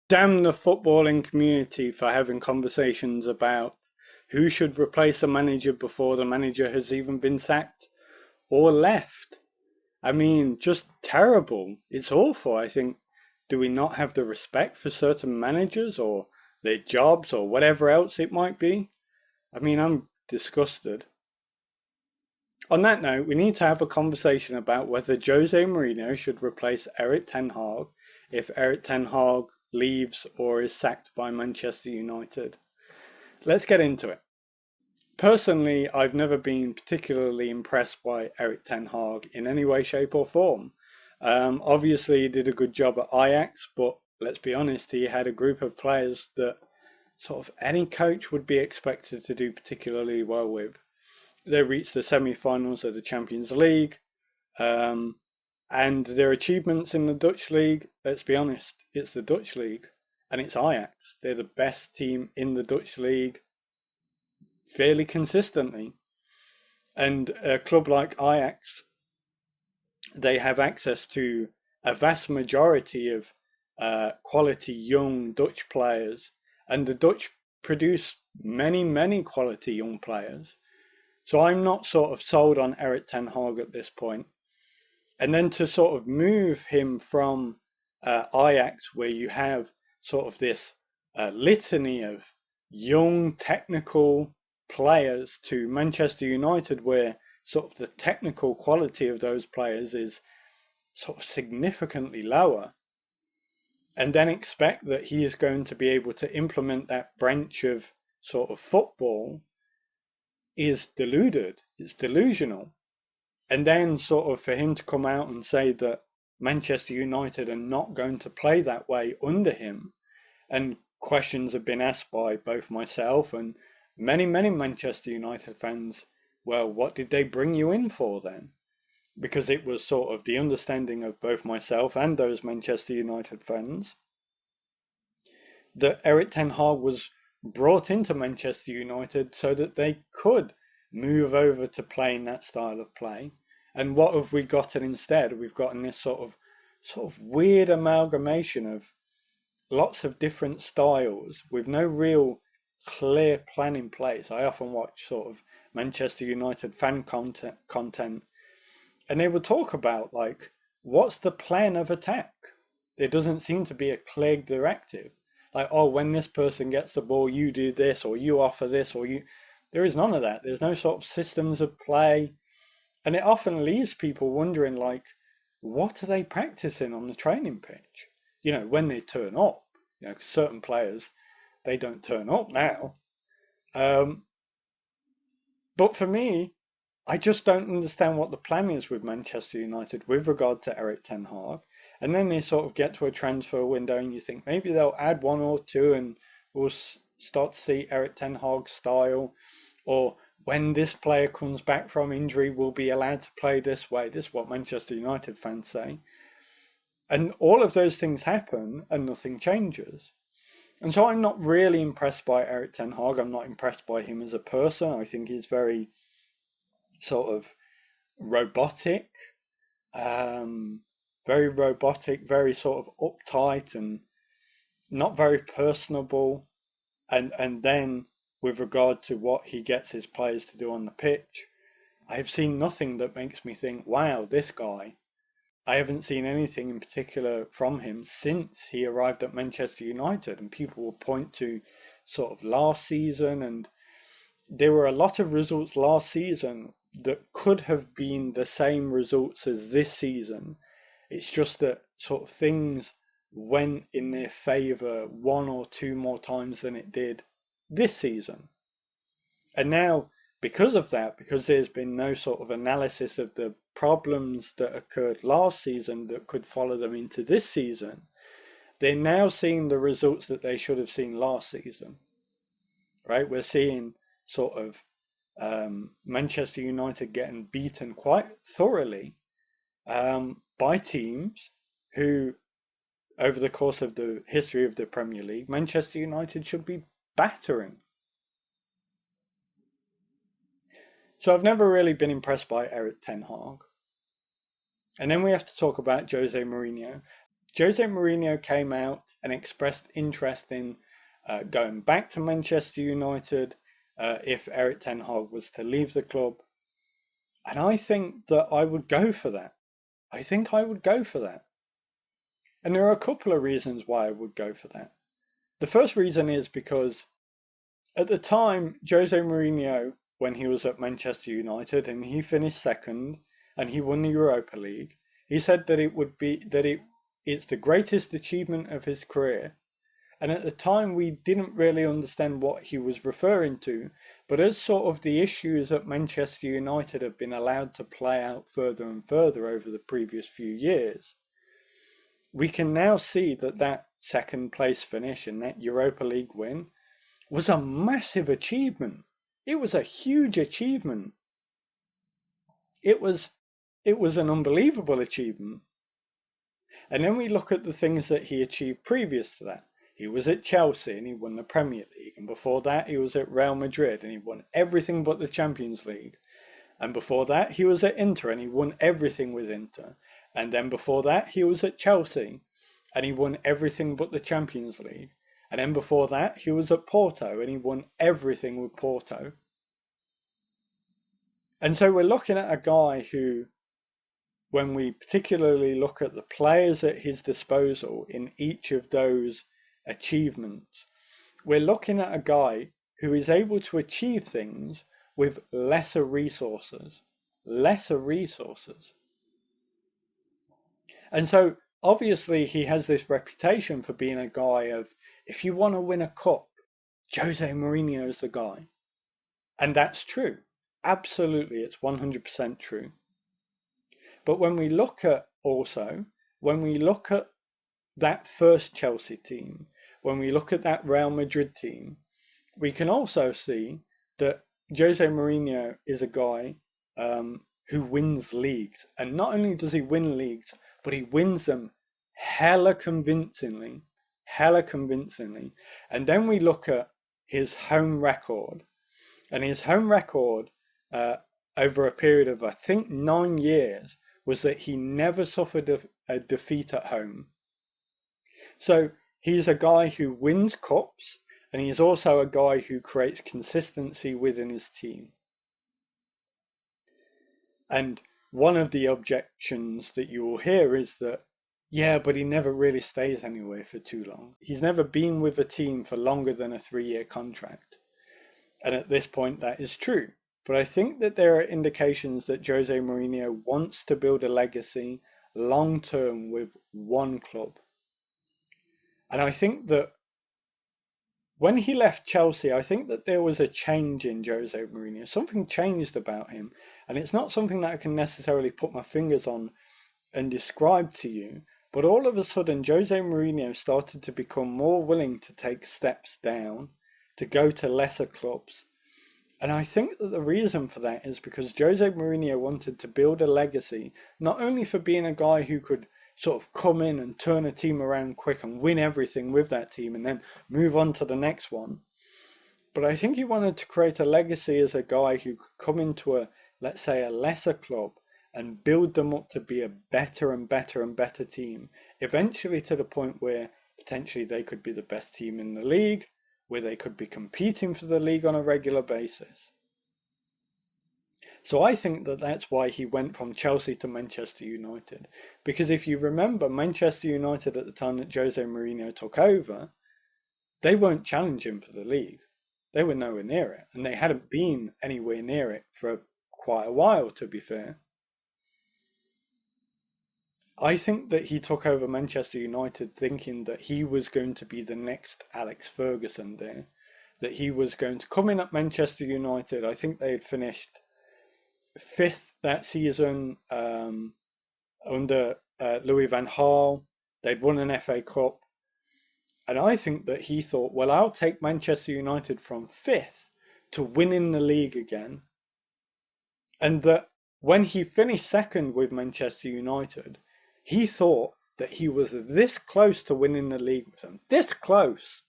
Damn the footballing community for having conversations about who should replace a manager before the manager has even been sacked or left. I mean, just terrible. It's awful. I think, do we not have the respect for certain managers or their jobs or whatever else it might be? I mean, I'm disgusted. On that note, we need to have a conversation about whether Jose Mourinho should replace Erik Ten Hag if Erik Ten Hag leaves or is sacked by Manchester United. Let's get into it. Personally, I've never been particularly impressed by Erik Ten Hag in any way, shape or form. Obviously, he did a good job at Ajax, but let's be honest, he had a group of players that sort of any coach would be expected to do particularly well with. They reached the semi-finals of the Champions League, and their achievements in the Dutch league, let's be honest, it's the Dutch league and it's Ajax. They're the best team in the Dutch league fairly consistently. And a club like Ajax, they have access to a vast majority of quality young Dutch players, and the Dutch produce many quality young players. So I'm not sort of sold on Erik Ten Hag at this point. And then to sort of move him from Ajax, where you have sort of this litany of young technical players, to Manchester United, where sort of the technical quality of those players is sort of significantly lower, and then expect that he is going to be able to implement that branch of sort of football is deluded. It's delusional. And then sort of for him to come out and say that Manchester United are not going to play that way under him, and questions have been asked by both myself and many Manchester United fans, well, what did they bring you in for then? Because it was sort of the understanding of both myself and those Manchester United fans that Erik Ten Hag was brought into Manchester United so that they could move over to playing that style of play. And what have we gotten instead? We've gotten this sort of weird amalgamation of lots of different styles with no real clear plan in place. I often watch sort of Manchester United fan content, and they will talk about, like, what's the plan of attack? There doesn't seem to be a clear directive. Like, oh, when this person gets the ball, you do this, or you offer this, or you... There is none of that. There's no sort of systems of play. And it often leaves people wondering, like, what are they practicing on the training pitch? You know, when they turn up. You know, certain players, they don't turn up now. But for me, I just don't understand what the plan is with Manchester United with regard to Erik Ten Hag. And then they sort of get to a transfer window and you think maybe they'll add one or two and we'll start to see Erik Ten Hag's style. Or when this player comes back from injury, we'll be allowed to play this way. This is what Manchester United fans say. And all of those things happen and nothing changes. And so I'm not really impressed by Erik Ten Hag. I'm not impressed by him as a person. I think he's very sort of robotic, very sort of uptight and not very personable. And then with regard to what he gets his players to do on the pitch, I have seen nothing that makes me think, wow, this guy. I haven't seen anything in particular from him since he arrived at Manchester United, and people will point to sort of last season, and there were a lot of results last season that could have been the same results as this season. It's just that sort of things went in their favour one or two more times than it did this season. And now, because of that, because there's been no sort of analysis of the problems that occurred last season that could follow them into this season, they're now seeing the results that they should have seen last season. Right? We're seeing sort of Manchester United getting beaten quite thoroughly by teams who, over the course of the history of the Premier League, Manchester United should be battering. So I've never really been impressed by Erik Ten Hag. And then we have to talk about Jose Mourinho. Jose Mourinho came out and expressed interest in going back to Manchester United if Erik Ten Hag was to leave the club. And I think that I would go for that. I think I would go for that. And there are a couple of reasons why I would go for that. The first reason is because at the time, Jose Mourinho, when he was at Manchester United and he finished second and he won the Europa League, he said that it's the greatest achievement of his career. And at the time, we didn't really understand what he was referring to. But as sort of the issues at Manchester United have been allowed to play out further and further over the previous few years, we can now see that second place finish and that Europa League win was a massive achievement. It was a huge achievement. It was an unbelievable achievement. And then we look at the things that he achieved previous to that. He was at Chelsea and he won the Premier League. And before that, he was at Real Madrid and he won everything but the Champions League. And before that, he was at Inter and he won everything with Inter. And then before that, he was at Chelsea and he won everything but the Champions League. And then before that, he was at Porto and he won everything with Porto. And so we're looking at a guy who, when we particularly look at the players at his disposal in each of those achievements, we're looking at a guy who is able to achieve things with lesser resources. And so obviously he has this reputation for being a guy of, if you want to win a cup, Jose Mourinho is the guy. And that's true. Absolutely, it's 100% true. But when we look at that first Chelsea team, when we look at that Real Madrid team, we can also see that Jose Mourinho is a guy who wins leagues. And not only does he win leagues, but he wins them hella convincingly. And then we look at his home record. And his home record over a period of, I think, 9 years was that he never suffered a defeat at home. So he's a guy who wins cups, and he's also a guy who creates consistency within his team. And one of the objections that you will hear is that, yeah, but he never really stays anywhere for too long. He's never been with a team for longer than a 3-year contract. And at this point, that is true. But I think that there are indications that Jose Mourinho wants to build a legacy long-term with one club. And I think that when he left Chelsea, I think that there was a change in Jose Mourinho. Something changed about him. And it's not something that I can necessarily put my fingers on and describe to you. But all of a sudden, Jose Mourinho started to become more willing to take steps down, to go to lesser clubs. And I think that the reason for that is because Jose Mourinho wanted to build a legacy, not only for being a guy who could sort of come in and turn a team around quick and win everything with that team and then move on to the next one, but I think he wanted to create a legacy as a guy who could come into a, let's say, a lesser club and build them up to be a better and better and better team, eventually to the point where potentially they could be the best team in the league, where they could be competing for the league on a regular basis. So I think that that's why he went from Chelsea to Manchester United. Because if you remember, Manchester United at the time that Jose Mourinho took over, they weren't challenging for the league. They were nowhere near it. And they hadn't been anywhere near it for quite a while, to be fair. I think that he took over Manchester United thinking that he was going to be the next Alex Ferguson there. That he was going to come in at Manchester United. I think they had finished 5th that season under Louis van Gaal. They'd won an FA Cup. And I think that he thought, well, I'll take Manchester United from 5th to winning the league again. And that when he finished second with Manchester United, he thought that he was this close to winning the league with them. This close.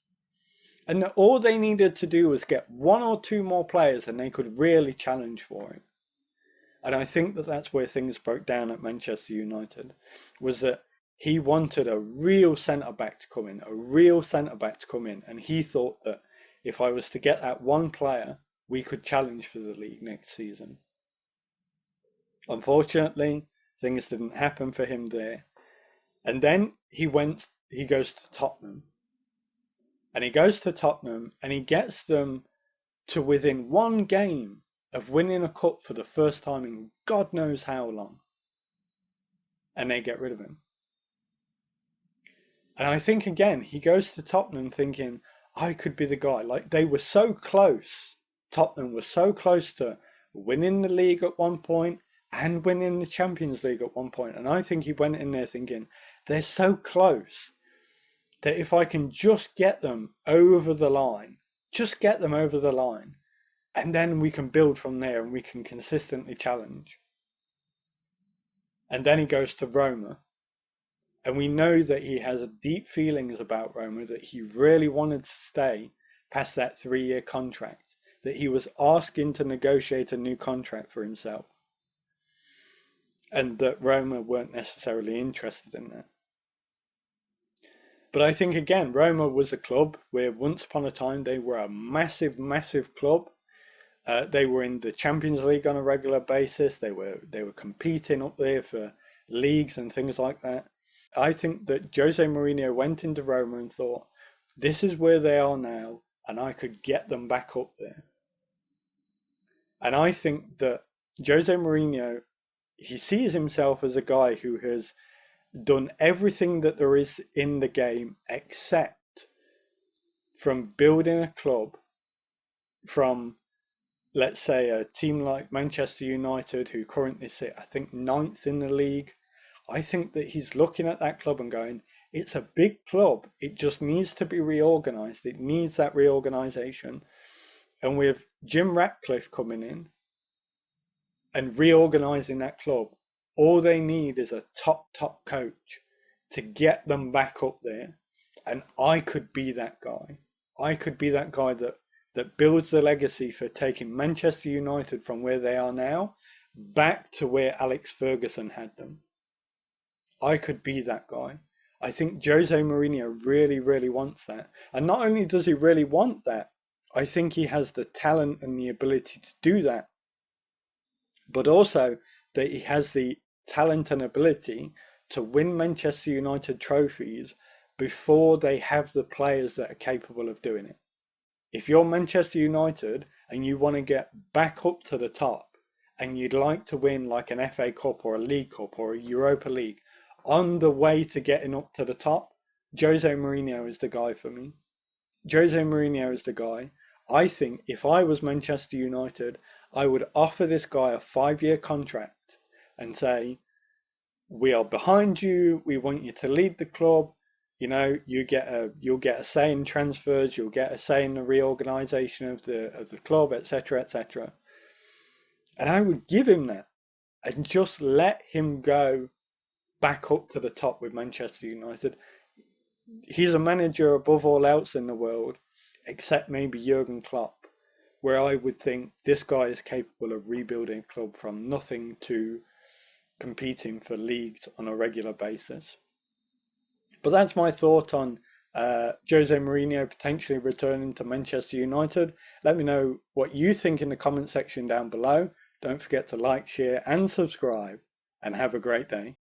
And that all they needed to do was get 1 or 2 more players and they could really challenge for it. And I think that that's where things broke down at Manchester United. Was that He wanted a real centre-back to come in, a real centre-back to come in. And he thought that if I was to get that one player, we could challenge for the league next season. Unfortunately, things didn't happen for him there. And then he goes to Tottenham. And he goes to Tottenham and he gets them to within one game of winning a cup for the first time in God knows how long. And they get rid of him. And I think, again, he goes to Tottenham thinking, I could be the guy. Like, they were so close. Tottenham was so close to winning the league at one point and winning the Champions League at one point. And I think he went in there thinking, they're so close that if I can just get them over the line, and then we can build from there and we can consistently challenge. And then he goes to Roma. And we know that he has deep feelings about Roma, that he really wanted to stay past that 3-year contract, that he was asking to negotiate a new contract for himself, and that Roma weren't necessarily interested in that. But I think, again, Roma was a club where once upon a time they were a massive, massive club. They were in the Champions League on a regular basis. They were competing up there for leagues and things like that. I think that Jose Mourinho went into Roma and thought, this is where they are now, and I could get them back up there. And I think that Jose Mourinho, he sees himself as a guy who has done everything that there is in the game except from building a club from, let's say, a team like Manchester United, who currently sit, I think, 9th in the league. I think that he's looking at that club and going, it's a big club. It just needs to be reorganised. It needs that reorganisation. And with Jim Ratcliffe coming in and reorganising that club, all they need is a top coach to get them back up there. And I could be that guy. I could be that guy that builds the legacy for taking Manchester United from where they are now back to where Alex Ferguson had them. I could be that guy. I think Jose Mourinho really, really wants that. And not only does he really want that, I think he has the talent and the ability to do that. But also that he has the talent and ability to win Manchester United trophies before they have the players that are capable of doing it. If you're Manchester United and you want to get back up to the top and you'd like to win like an FA Cup or a League Cup or a Europa League, on the way to getting up to the top, Jose Mourinho is the guy for me. Jose Mourinho is the guy. I think if I was Manchester United, I would offer this guy a 5-year contract and say, we are behind you. We want you to lead the club. You know, you'll get a say in transfers. You'll get a say in the reorganisation of the club, etc., etc. And I would give him that and just let him go back up to the top with Manchester United. He's a manager above all else in the world, except maybe Jurgen Klopp, where I would think this guy is capable of rebuilding a club from nothing to competing for leagues on a regular basis. But that's my thought on Jose Mourinho potentially returning to Manchester United. Let me know what you think in the comment section down below. Don't forget to like, share and subscribe, and have a great day.